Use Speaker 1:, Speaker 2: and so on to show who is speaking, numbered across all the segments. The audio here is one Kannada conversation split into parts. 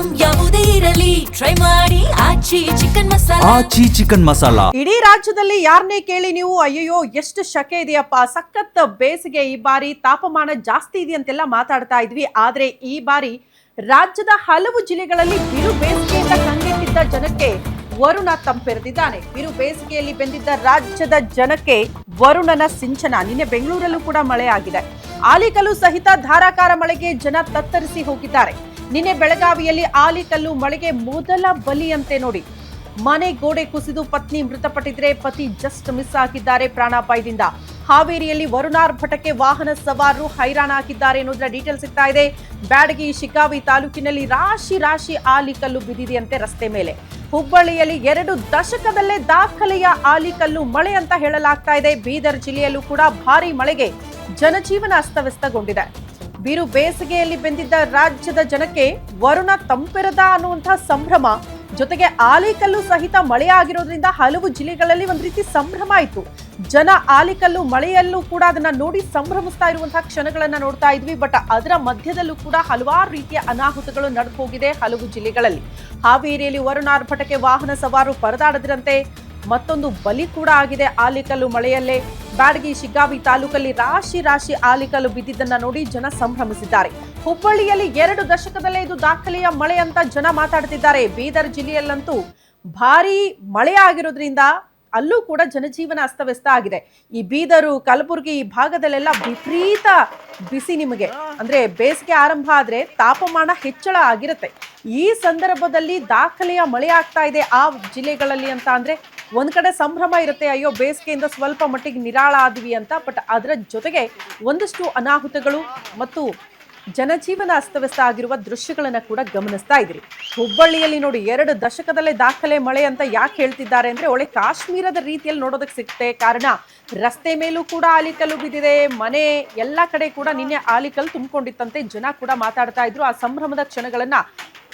Speaker 1: ಐಟಂ ಯಾವುದೇ ಇರಲಿ ಟ್ರೈ ಮಾಡಿ ಆಚಿ ಚಿಕನ್ ಮಸಾಲಾ.
Speaker 2: ಇಡೀ ರಾಜ್ಯದಲ್ಲಿ ಯಾರನ್ನೇ ಕೇಳಿ ನೀವು ಅಯ್ಯೋ ಎಷ್ಟು ಶಕೆ ಇದೆಯಪ್ಪ, ಸಖತ್ ಬೇಸಿಗೆ, ಈ ಬಾರಿ ತಾಪಮಾನ ಜಾಸ್ತಿ ಇದೆ ಅಂತೆಲ್ಲ ಮಾತಾಡ್ತಾ ಇದ್ವಿ. ಆದ್ರೆ ಈ ಬಾರಿ ರಾಜ್ಯದ ಹಲವು ಜಿಲ್ಲೆಗಳಲ್ಲಿ ಬಿರು ಬೇಸಿಗೆಯಿಂದ ಕಂಗೆಟ್ಟಿದ್ದ ಜನಕ್ಕೆ ವರುಣ ತಂಪೆರೆದಿದ್ದಾನೆ. ಬಿರು ಬೇಸಿಗೆಯಲ್ಲಿ ಬೆಂದಿದ್ದ ರಾಜ್ಯದ ಜನಕ್ಕೆ ವರುಣನ ಸಿಂಚನ. ನಿನ್ನೆ ಬೆಂಗಳೂರಲ್ಲೂ ಕೂಡ ಮಳೆ ಆಗಿದೆ. ಆಲಿಕಲ್ಲು ಸಹಿತ ಧಾರಾಕಾರ ಮಳೆಗೆ ಜನ ತತ್ತರಿಸಿ ಹೋಗಿದ್ದಾರೆ. ನಿನ್ನೆ ಬೆಳಗಾವಿಯಲ್ಲಿ ಆಲಿಕಲ್ಲು ಮಳೆಗೆ ಮೊದಲ ಬಲಿಯಂತೆ ನೋಡಿ. ಮನೆ ಗೋಡೆ ಕುಸಿದು ಪತ್ನಿ ಮೃತಪಟ್ಟಿದ್ರೆ ಪತಿ ಜಸ್ಟ್ ಮಿಸ್ ಆಗಿದ್ದಾರೆ ಪ್ರಾಣಾಪಾಯದಿಂದ. ಹಾವೇರಿಯಲ್ಲಿ ವರುಣಾರ್ಭಟಕ್ಕೆ ವಾಹನ ಸವಾರರು ಹೈರಾಣ ಹಾಕಿದ್ದಾರೆ ಅನ್ನೋದ್ರ ಡೀಟೇಲ್ ಸಿಗ್ತಾ ಇದೆ. ಬ್ಯಾಡಗಿ ಶಿಗ್ಗಾವಿ ತಾಲೂಕಿನಲ್ಲಿ ರಾಶಿ ಆಲಿಕಲ್ಲು ಬಿದ್ದಿದೆಯಂತೆ ರಸ್ತೆ ಮೇಲೆ. ಹುಬ್ಬಳ್ಳಿಯಲ್ಲಿ 2 ದಶಕದಲ್ಲೇ ದಾಖಲೆಯ ಆಲಿಕಲ್ಲು ಮಳೆ ಅಂತ ಹೇಳಲಾಗ್ತಾ ಇದೆ. ಬೀದರ್ ಜಿಲ್ಲೆಯಲ್ಲೂ ಕೂಡ ಭಾರಿ ಮಳೆಗೆ ಜನಜೀವನ ಅಸ್ತವ್ಯಸ್ತಗೊಂಡಿದೆ. ಬಿರು ಬೇಸಿಗೆಯಲ್ಲಿ ಬೆಂದಿದ್ದ ರಾಜ್ಯದ ಜನಕ್ಕೆ ವರುಣ ತಂಪೆರೆದ ಅನ್ನುವಂತಹ ಸಂಭ್ರಮ, ಜೊತೆಗೆ ಆಲಿಕಲ್ಲು ಸಹಿತ ಮಳೆ ಆಗಿರೋದ್ರಿಂದ ಹಲವು ಜಿಲ್ಲೆಗಳಲ್ಲಿ ಒಂದ್ ರೀತಿ ಸಂಭ್ರಮ ಆಯ್ತು. ಜನ ಆಲಿಕಲ್ಲು ಮಳೆಯಲ್ಲೂ ಕೂಡ ಅದನ್ನ ನೋಡಿ ಸಂಭ್ರಮಿಸ್ತಾ ಇರುವಂತಹ ಕ್ಷಣಗಳನ್ನ ನೋಡ್ತಾ ಇದ್ವಿ. ಬಟ್ ಅದರ ಮಧ್ಯದಲ್ಲೂ ಕೂಡ ಹಲವಾರು ರೀತಿಯ ಅನಾಹುತಗಳು ನಡೆದು ಹೋಗಿದೆ ಹಲವು ಜಿಲ್ಲೆಗಳಲ್ಲಿ. ಹಾವೇರಿಯಲ್ಲಿ ವರುಣಾರ್ಭಟಕ್ಕೆ ವಾಹನ ಸವಾರರು ಪರದಾಡದಿರಂತೆ ಮತ್ತೊಂದು ಬಲಿ ಕೂಡ ಆಗಿದೆ ಆಲಿಕಲ್ಲು ಮಳೆಯಲ್ಲೇ. ಬ್ಯಾಡಗಿ ಶಿಗ್ಗಾವಿ ತಾಲೂಕಲ್ಲಿ ರಾಶಿ ಆಲಿಕಲ್ಲು ಬಿದ್ದಿದ್ದನ್ನ ನೋಡಿ ಜನ ಸಂಭ್ರಮಿಸಿದ್ದಾರೆ. ಹುಬ್ಬಳ್ಳಿಯಲ್ಲಿ 2 ದಶಕದಲ್ಲೇ ಇದು ದಾಖಲೆಯ ಮಳೆ ಅಂತ ಜನ ಮಾತಾಡ್ತಿದ್ದಾರೆ. ಬೀದರ್ ಜಿಲ್ಲೆಯಲ್ಲಂತೂ ಭಾರಿ ಮಳೆ ಆಗಿರೋದ್ರಿಂದ ಅಲ್ಲೂ ಕೂಡ ಜನಜೀವನ ಅಸ್ತವ್ಯಸ್ತ ಆಗಿದೆ. ಈ ಬೀದರು, ಕಲಬುರಗಿ ಈ ಭಾಗದಲ್ಲೆಲ್ಲ ವಿಪರೀತ ಬಿಸಿ. ನಿಮಗೆ ಅಂದ್ರೆ ಬೇಸಿಗೆ ಆರಂಭ ಆದ್ರೆ ತಾಪಮಾನ ಹೆಚ್ಚಳ ಆಗಿರುತ್ತೆ. ಈ ಸಂದರ್ಭದಲ್ಲಿ ದಾಖಲೆಯ ಮಳೆ ಆಗ್ತಾ ಇದೆ ಆ ಜಿಲ್ಲೆಗಳಲ್ಲಿ ಅಂತ ಅಂದ್ರೆ ಒಂದ್ ಕಡೆ ಸಂಭ್ರಮ ಇರುತ್ತೆ, ಅಯ್ಯೋ ಬೇಸಿಗೆಯಿಂದ ಸ್ವಲ್ಪ ಮಟ್ಟಿಗೆ ನಿರಾಳ ಆದ್ವಿ ಅಂತ. ಬಟ್ ಅದರ ಜೊತೆಗೆ ಒಂದಷ್ಟು ಅನಾಹುತಗಳು ಮತ್ತು ಜನಜೀವನ ಅಸ್ತವ್ಯಸ್ತ ಆಗಿರುವ ದೃಶ್ಯಗಳನ್ನ ಕೂಡ ಗಮನಿಸ್ತಾ ಇದ್ರಿ. ಹುಬ್ಬಳ್ಳಿಯಲ್ಲಿ ನೋಡಿ 2 ದಶಕದಲ್ಲೇ ದಾಖಲೆ ಮಳೆ ಅಂತ ಯಾಕೆ ಹೇಳ್ತಿದ್ದಾರೆ ಅಂದ್ರೆ ಒಳ್ಳೆ ಕಾಶ್ಮೀರದ ರೀತಿಯಲ್ಲಿ ನೋಡೋದಕ್ಕೆ ಸಿಗುತ್ತೆ. ಕಾರಣ ರಸ್ತೆ ಮೇಲೂ ಕೂಡ ಆಲಿಕಲ್ಲು ಬಿದ್ದಿದೆ, ಮನೆ ಎಲ್ಲ ಕಡೆ ಕೂಡ ನಿನ್ನೆ ಆಲಿಕಲ್ಲು ತುಂಬಿಕೊಂಡಿತ್ತಂತೆ. ಜನ ಕೂಡ ಮಾತಾಡ್ತಾ ಇದ್ರು, ಆ ಸಂಭ್ರಮದ ಕ್ಷಣಗಳನ್ನ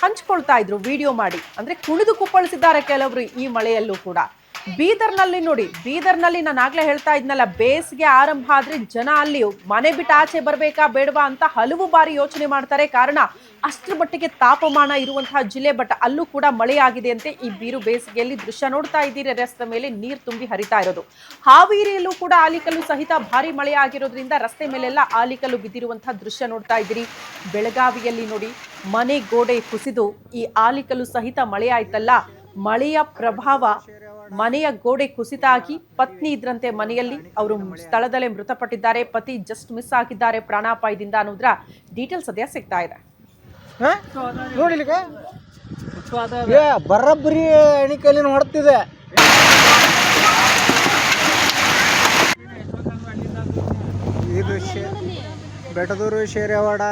Speaker 2: ಹಂಚ್ಕೊಳ್ತಾ ಇದ್ರು ವಿಡಿಯೋ ಮಾಡಿ. ಅಂದ್ರೆ ಕುಣಿದು ಕುಪ್ಪಳಿಸಿದ್ದಾರೆ ಕೆಲವರು ಈ ಮಳೆಯಲ್ಲೂ ಕೂಡ. ಬೀದರ್ನಲ್ಲಿ ನೋಡಿ, ಬೀದರ್ನಲ್ಲಿ ನಾನು ಆಗ್ಲೇ ಹೇಳ್ತಾ ಇದ್ನಲ್ಲ, ಬೇಸಿಗೆ ಆರಂಭ ಆದ್ರೆ ಜನ ಅಲ್ಲಿ ಮನೆ ಬಿಟ್ಟು ಆಚೆ ಬರ್ಬೇಕಾ ಬೇಡವಾ ಅಂತ ಹಲವು ಬಾರಿ ಯೋಚನೆ ಮಾಡ್ತಾರೆ. ಕಾರಣ ಅಷ್ಟರ ಮಟ್ಟಿಗೆ ತಾಪಮಾನ ಇರುವಂತಹ ಜಿಲ್ಲೆ. ಬಟ್ ಅಲ್ಲೂ ಕೂಡ ಮಳೆ ಆಗಿದೆ ಅಂತೆ. ಈ ಬಿರು ಬೇಸಿಗೆಯಲ್ಲಿ ದೃಶ್ಯ ನೋಡ್ತಾ ಇದ್ದೀರಿ, ರಸ್ತೆ ಮೇಲೆ ನೀರು ತುಂಬಿ ಹರಿತಾ ಇರೋದು. ಹಾವೇರಿಯಲ್ಲೂ ಕೂಡ ಆಲಿಕಲ್ಲು ಸಹಿತ ಭಾರಿ ಮಳೆ ಆಗಿರೋದ್ರಿಂದ ರಸ್ತೆ ಮೇಲೆಲ್ಲ ಆಲಿಕಲ್ಲು ಬಿದ್ದಿರುವಂತಹ ದೃಶ್ಯ ನೋಡ್ತಾ ಇದ್ದೀರಿ. ಬೆಳಗಾವಿಯಲ್ಲಿ ನೋಡಿ, ಮನೆ ಗೋಡೆ ಕುಸಿದು ಈ ಆಲಿಕಲ್ಲು ಸಹಿತ ಮಳೆ ಆಯ್ತಲ್ಲ, ಮಳೆಯ ಪ್ರಭಾವ ಮನೆಯ ಗೋಡೆ ಕುಸಿತ ಆಗಿ ಪತ್ನಿ ಇದ್ರಂತೆ ಮನೆಯಲ್ಲಿ, ಅವರು ಸ್ಥಳದಲ್ಲೇ ಮೃತಪಟ್ಟಿದ್ದಾರೆ. ಪತಿ ಜಸ್ಟ್ ಮಿಸ್ ಆಗಿದ್ದಾರೆ ಪ್ರಾಣಾಪಾಯದಿಂದ ಅನ್ನೋದ್ರ ಡೀಟೇಲ್ಸ್ ಸದ್ಯ ಸಿಗ್ತಾ ಇದೆ.
Speaker 3: ಬರಬ್ಬರಿ ಎಣಿಕಲ್ಲಿನ ಹೊಡ್ತಿದೆ. ಈ ದೃಶ್ಯ ಬೆಟದೂರು ಶೇರೆವಾಡ